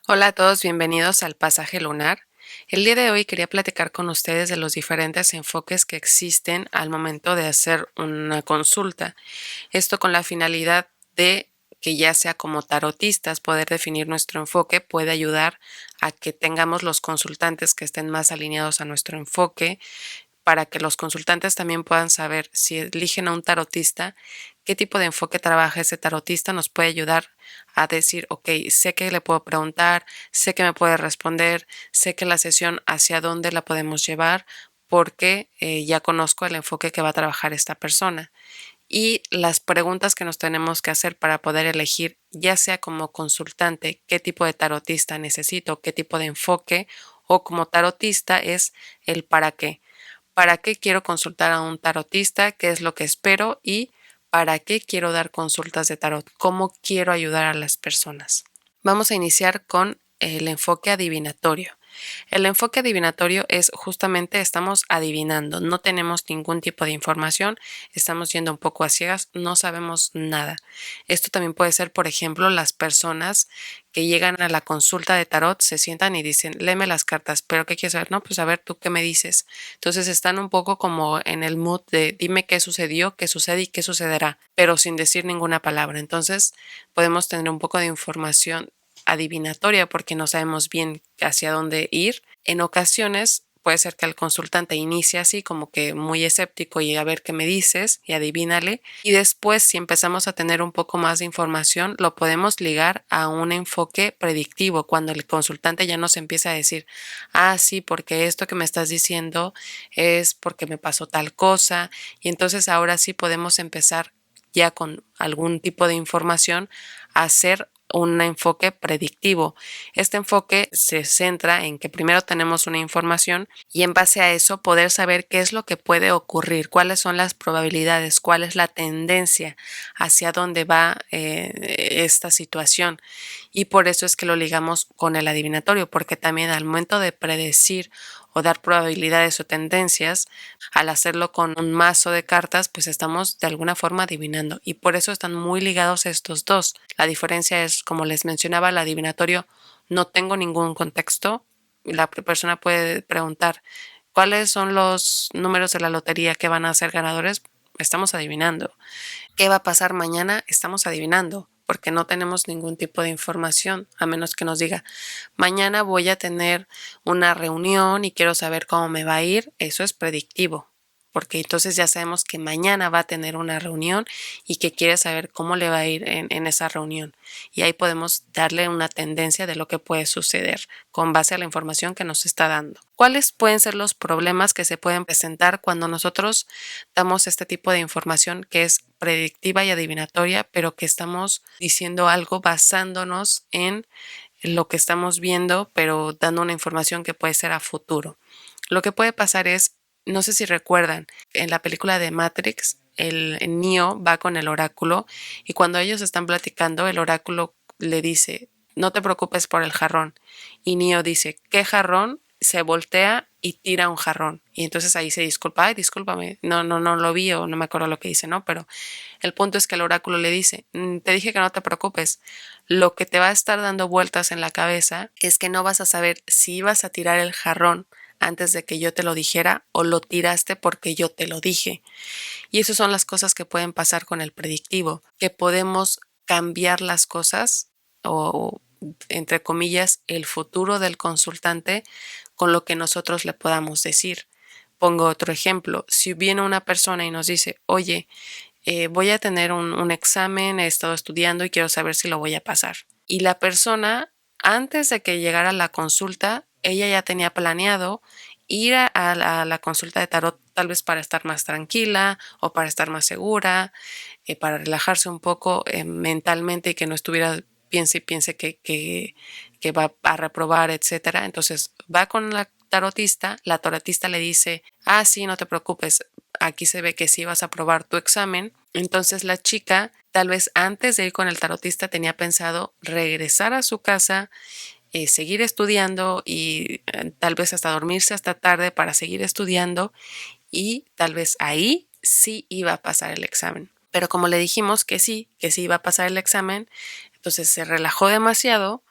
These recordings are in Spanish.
Hola a todos, bienvenidos al Pasaje Lunar. El día de hoy quería platicar con ustedes de los diferentes enfoques que existen al momento de hacer una consulta. Esto con la finalidad de que ya sea como tarotistas poder definir nuestro enfoque puede ayudar a que tengamos los consultantes que estén más alineados a nuestro enfoque, para que los consultantes también puedan saber si eligen a un tarotista, qué tipo de enfoque trabaja ese tarotista, nos puede ayudar a decir, ok, sé que le puedo preguntar, sé que me puede responder, sé que la sesión hacia dónde la podemos llevar, porque ya conozco el enfoque que va a trabajar esta persona. Y las preguntas que nos tenemos que hacer para poder elegir, ya sea como consultante, qué tipo de tarotista necesito, qué tipo de enfoque, o como tarotista es el para qué. ¿Para qué quiero consultar a un tarotista? ¿Qué es lo que espero? Y ¿para qué quiero dar consultas de tarot? ¿Cómo quiero ayudar a las personas? Vamos a iniciar con el enfoque adivinatorio. El enfoque adivinatorio es justamente estamos adivinando, no tenemos ningún tipo de información, estamos yendo un poco a ciegas, no sabemos nada. Esto también puede ser, por ejemplo, las personas que llegan a la consulta de tarot, se sientan y dicen, léeme las cartas, pero ¿qué quieres saber? No, pues a ver, ¿tú qué me dices? Entonces están un poco como en el mood de dime qué sucedió, qué sucede y qué sucederá, pero sin decir ninguna palabra. Entonces podemos tener un poco de información adivinatoria porque no sabemos bien hacia dónde ir. En ocasiones puede ser que el consultante inicie así como que muy escéptico y a ver qué me dices y adivínale. Y después, si empezamos a tener un poco más de información, lo podemos ligar a un enfoque predictivo, cuando el consultante ya nos empieza a decir, ah, sí, porque esto que me estás diciendo es porque me pasó tal cosa. Y entonces ahora sí podemos empezar ya con algún tipo de información a hacer un enfoque predictivo. Este enfoque se centra en que primero tenemos una información y en base a eso poder saber qué es lo que puede ocurrir, cuáles son las probabilidades, cuál es la tendencia, hacia dónde va esta situación. Y por eso es que lo ligamos con el adivinatorio, porque también al momento de predecir o dar probabilidades o tendencias, al hacerlo con un mazo de cartas, pues estamos de alguna forma adivinando. Y por eso están muy ligados estos dos. La diferencia es, como les mencionaba, el adivinatorio no tengo ningún contexto. La persona puede preguntar, ¿cuáles son los números de la lotería que van a ser ganadores? Estamos adivinando. ¿Qué va a pasar mañana? Estamos adivinando, porque no tenemos ningún tipo de información, a menos que nos diga, mañana voy a tener una reunión y quiero saber cómo me va a ir. Eso es predictivo, porque entonces ya sabemos que mañana va a tener una reunión y que quiere saber cómo le va a ir en esa reunión. Y ahí podemos darle una tendencia de lo que puede suceder con base a la información que nos está dando. ¿Cuáles pueden ser los problemas que se pueden presentar cuando nosotros damos este tipo de información que es predictiva y adivinatoria, pero que estamos diciendo algo basándonos en lo que estamos viendo, pero dando una información que puede ser a futuro? Lo que puede pasar es, no sé si recuerdan, en la película de Matrix, el Neo va con el oráculo y cuando ellos están platicando, el oráculo le dice, no te preocupes por el jarrón. Y Neo dice, ¿qué jarrón? Se voltea y tira un jarrón. Y entonces ahí se disculpa, ay, discúlpame, no lo vi o no me acuerdo lo que dice, ¿no? Pero el punto es que el oráculo le dice, te dije que no te preocupes, lo que te va a estar dando vueltas en la cabeza es que no vas a saber si ibas a tirar el jarrón antes de que yo te lo dijera o lo tiraste porque yo te lo dije. Y esas son las cosas que pueden pasar con el predictivo, que podemos cambiar las cosas o entre comillas el futuro del consultante con lo que nosotros le podamos decir. Pongo otro ejemplo, si viene una persona y nos dice, oye, voy a tener un examen, he estado estudiando y quiero saber si lo voy a pasar. Y la persona, antes de que llegara la consulta, ella ya tenía planeado ir a la consulta de tarot tal vez para estar más tranquila o para estar más segura, para relajarse un poco mentalmente y que no estuviera piense y piense que va a reprobar, etcétera. Entonces va con la tarotista le dice, ah, sí, no te preocupes, aquí se ve que sí vas a aprobar tu examen. Entonces la chica, tal vez antes de ir con el tarotista, tenía pensado regresar a su casa, seguir estudiando y tal vez hasta dormirse hasta tarde para seguir estudiando y tal vez ahí sí iba a pasar el examen. Pero como le dijimos que sí iba a pasar el examen, entonces se relajó demasiado,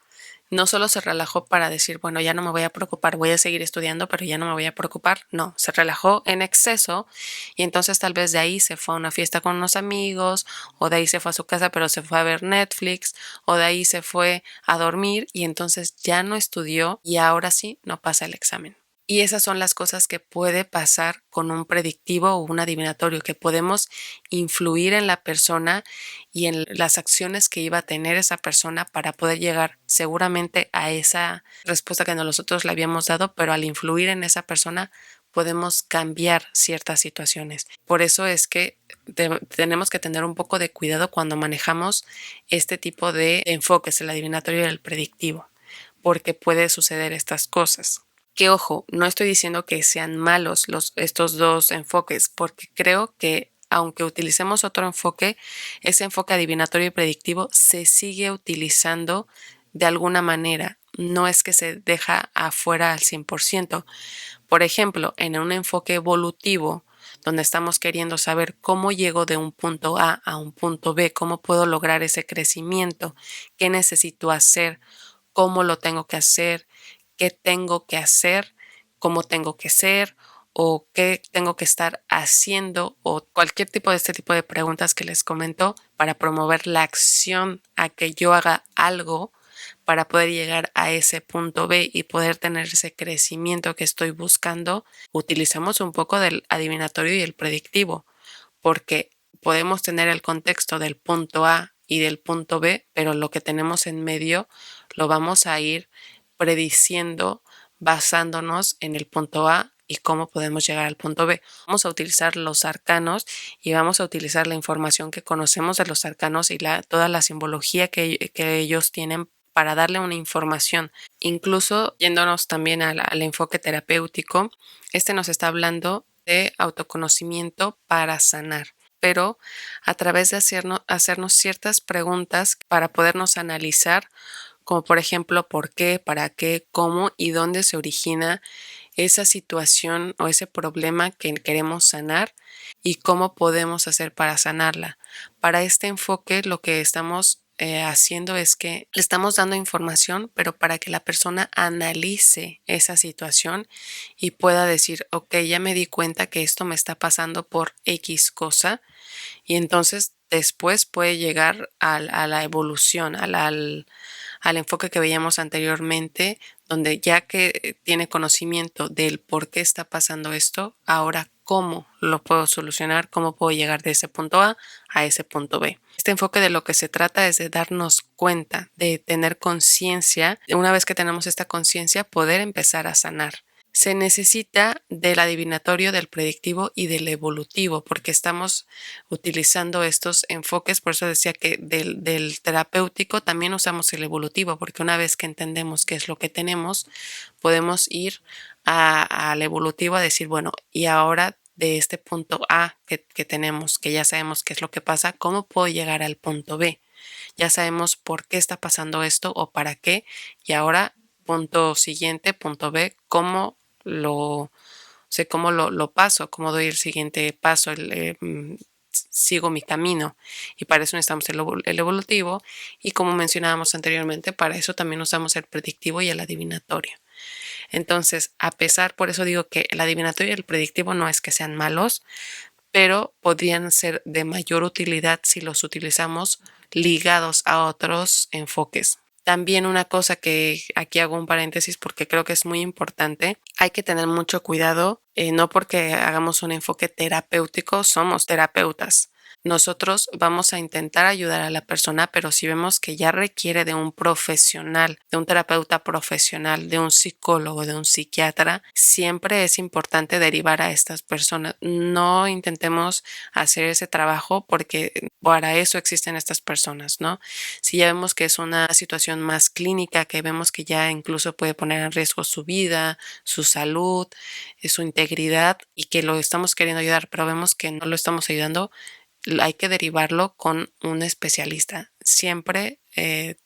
no solo se relajó para decir, bueno, ya no me voy a preocupar, voy a seguir estudiando, pero ya no me voy a preocupar. No, se relajó en exceso y entonces tal vez de ahí se fue a una fiesta con unos amigos, o de ahí se fue a su casa pero se fue a ver Netflix, o de ahí se fue a dormir y entonces ya no estudió y ahora sí no pasa el examen. Y esas son las cosas que puede pasar con un predictivo o un adivinatorio, que podemos influir en la persona y en las acciones que iba a tener esa persona para poder llegar seguramente a esa respuesta que nosotros le habíamos dado, pero al influir en esa persona podemos cambiar ciertas situaciones. Por eso es que tenemos que tener un poco de cuidado cuando manejamos este tipo de enfoques, el adivinatorio y el predictivo, porque puede suceder estas cosas. Que ojo, no estoy diciendo que sean malos estos dos enfoques, porque creo que aunque utilicemos otro enfoque, ese enfoque adivinatorio y predictivo se sigue utilizando de alguna manera. No es que se deja afuera al 100%. Por ejemplo, en un enfoque evolutivo, donde estamos queriendo saber cómo llego de un punto A un punto B, cómo puedo lograr ese crecimiento, qué necesito hacer, cómo lo tengo que hacer, qué tengo que hacer, cómo tengo que ser o qué tengo que estar haciendo o cualquier tipo de este tipo de preguntas que les comento para promover la acción a que yo haga algo para poder llegar a ese punto B y poder tener ese crecimiento que estoy buscando. Utilizamos un poco del adivinatorio y el predictivo, porque podemos tener el contexto del punto A y del punto B, pero lo que tenemos en medio lo vamos a ir prediciendo basándonos en el punto A y cómo podemos llegar al punto B. Vamos a utilizar los arcanos y vamos a utilizar la información que conocemos de los arcanos y toda la simbología que ellos tienen para darle una información. Incluso yéndonos también al enfoque terapéutico, este nos está hablando de autoconocimiento para sanar, pero a través de hacernos ciertas preguntas para podernos analizar, como por ejemplo, por qué, para qué, cómo y dónde se origina esa situación o ese problema que queremos sanar y cómo podemos hacer para sanarla. Para este enfoque lo que estamos haciendo es que le estamos dando información, pero para que la persona analice esa situación y pueda decir, ok, ya me di cuenta que esto me está pasando por X cosa, y entonces después puede llegar a la evolución, al enfoque que veíamos anteriormente, donde ya que tiene conocimiento del por qué está pasando esto, ahora cómo lo puedo solucionar, cómo puedo llegar de ese punto a ese punto B. Este enfoque de lo que se trata es de darnos cuenta, de tener conciencia, una vez que tenemos esta conciencia, poder empezar a sanar. Se necesita del adivinatorio, del predictivo y del evolutivo, porque estamos utilizando estos enfoques. Por eso decía que del terapéutico también usamos el evolutivo, porque una vez que entendemos qué es lo que tenemos, podemos ir al evolutivo a decir, bueno, y ahora de este punto A que tenemos, que ya sabemos qué es lo que pasa, ¿cómo puedo llegar al punto B? Ya sabemos por qué está pasando esto o para qué, y ahora punto siguiente, punto B, cómo lo paso, cómo doy el siguiente paso, sigo mi camino. Y para eso necesitamos el evolutivo y, como mencionábamos anteriormente, para eso también usamos el predictivo y el adivinatorio. Entonces, por eso digo que el adivinatorio y el predictivo no es que sean malos, pero podrían ser de mayor utilidad si los utilizamos ligados a otros enfoques. También una cosa que aquí hago un paréntesis porque creo que es muy importante, hay que tener mucho cuidado, no porque hagamos un enfoque terapéutico somos terapeutas. Nosotros vamos a intentar ayudar a la persona, pero si vemos que ya requiere de un profesional, de un terapeuta profesional, de un psicólogo, de un psiquiatra, siempre es importante derivar a estas personas. No intentemos hacer ese trabajo porque para eso existen estas personas, ¿no? Si ya vemos que es una situación más clínica, que vemos que ya incluso puede poner en riesgo su vida, su salud, su integridad y que lo estamos queriendo ayudar, pero vemos que no lo estamos ayudando, hay que derivarlo con un especialista. Siempre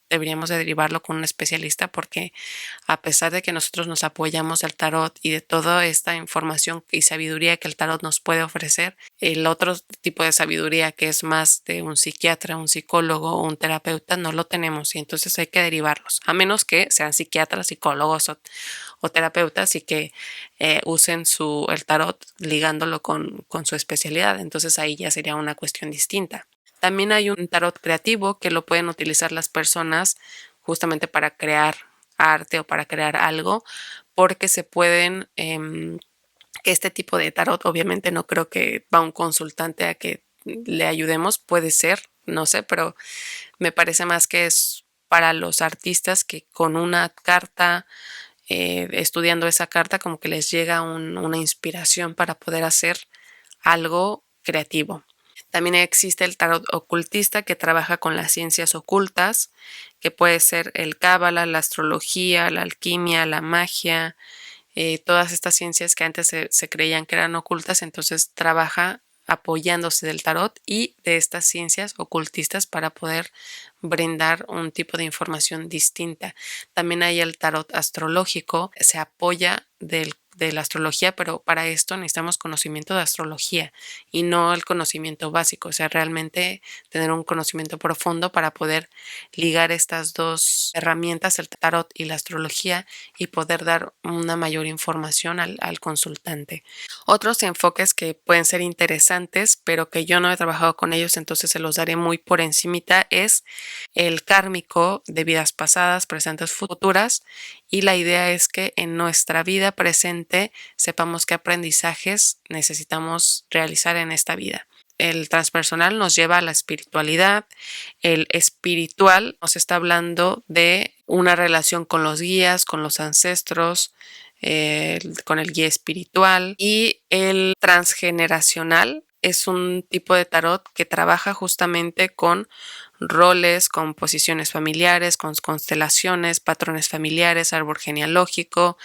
deberíamos de derivarlo con un especialista, porque a pesar de que nosotros nos apoyamos del tarot y de toda esta información y sabiduría que el tarot nos puede ofrecer, el otro tipo de sabiduría que es más de un psiquiatra, un psicólogo o un terapeuta no lo tenemos, y entonces hay que derivarlos, a menos que sean psiquiatras, psicólogos o terapeutas y que usen el tarot ligándolo con su especialidad. Entonces ahí ya sería una cuestión distinta. También hay un tarot creativo que lo pueden utilizar las personas justamente para crear arte o para crear algo, porque se pueden, que este tipo de tarot, obviamente no creo que va un consultante a que le ayudemos, puede ser, no sé, pero me parece más que es para los artistas que con una carta, estudiando esa carta, como que les llega una inspiración para poder hacer algo creativo. También existe el tarot ocultista, que trabaja con las ciencias ocultas, que puede ser el cábala, la astrología, la alquimia, la magia, todas estas ciencias que antes se creían que eran ocultas. Entonces trabaja apoyándose del tarot y de estas ciencias ocultistas para poder brindar un tipo de información distinta. También hay el tarot astrológico, se apoya de la astrología, pero para esto necesitamos conocimiento de astrología y no el conocimiento básico, o sea, realmente tener un conocimiento profundo para poder ligar estas dos herramientas, el tarot y la astrología, y poder dar una mayor información al consultante. Otros enfoques que pueden ser interesantes, pero que yo no he trabajado con ellos, entonces se los daré muy por encimita, es el kármico, de vidas pasadas, presentes, futuras, y la idea es que en nuestra vida presente sepamos qué aprendizajes necesitamos realizar en esta vida. El transpersonal nos lleva a la espiritualidad. El espiritual nos está hablando de una relación con los guías, con los ancestros, con el guía espiritual. Y el transgeneracional es un tipo de tarot que trabaja justamente con roles, con posiciones familiares, con constelaciones, patrones familiares, árbol genealógico,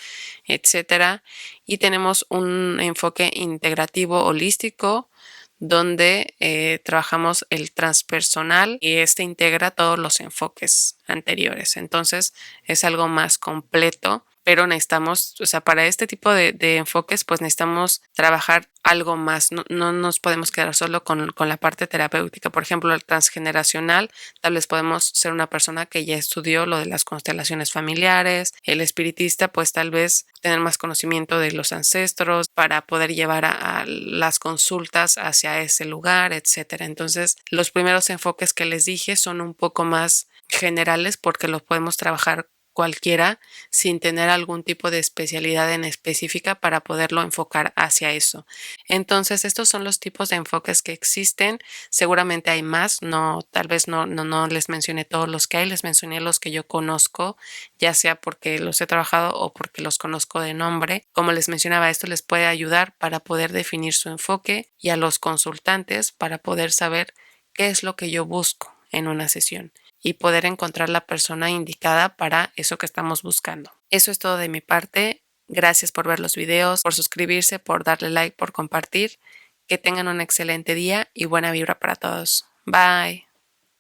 etcétera. Y tenemos un enfoque integrativo holístico, donde trabajamos el transpersonal, y este integra todos los enfoques anteriores. Entonces es algo más completo, pero necesitamos, o sea, para este tipo de enfoques, pues necesitamos trabajar algo más. No nos podemos quedar solo con la parte terapéutica. Por ejemplo, el transgeneracional, tal vez podemos ser una persona que ya estudió lo de las constelaciones familiares. El espiritista, pues tal vez tener más conocimiento de los ancestros para poder llevar a las consultas hacia ese lugar, etcétera. Entonces, los primeros enfoques que les dije son un poco más generales, porque los podemos trabajar cualquiera sin tener algún tipo de especialidad en específica para poderlo enfocar hacia eso. Entonces, estos son los tipos de enfoques que existen. Seguramente hay más, tal vez no les mencioné todos los que hay, les mencioné los que yo conozco, ya sea porque los he trabajado o porque los conozco de nombre. Como les mencionaba, esto les puede ayudar para poder definir su enfoque, y a los consultantes para poder saber qué es lo que yo busco en una sesión y poder encontrar la persona indicada para eso que estamos buscando. Eso es todo de mi parte. Gracias por ver los videos, por suscribirse, por darle like, por compartir. Que tengan un excelente día y buena vibra para todos. Bye.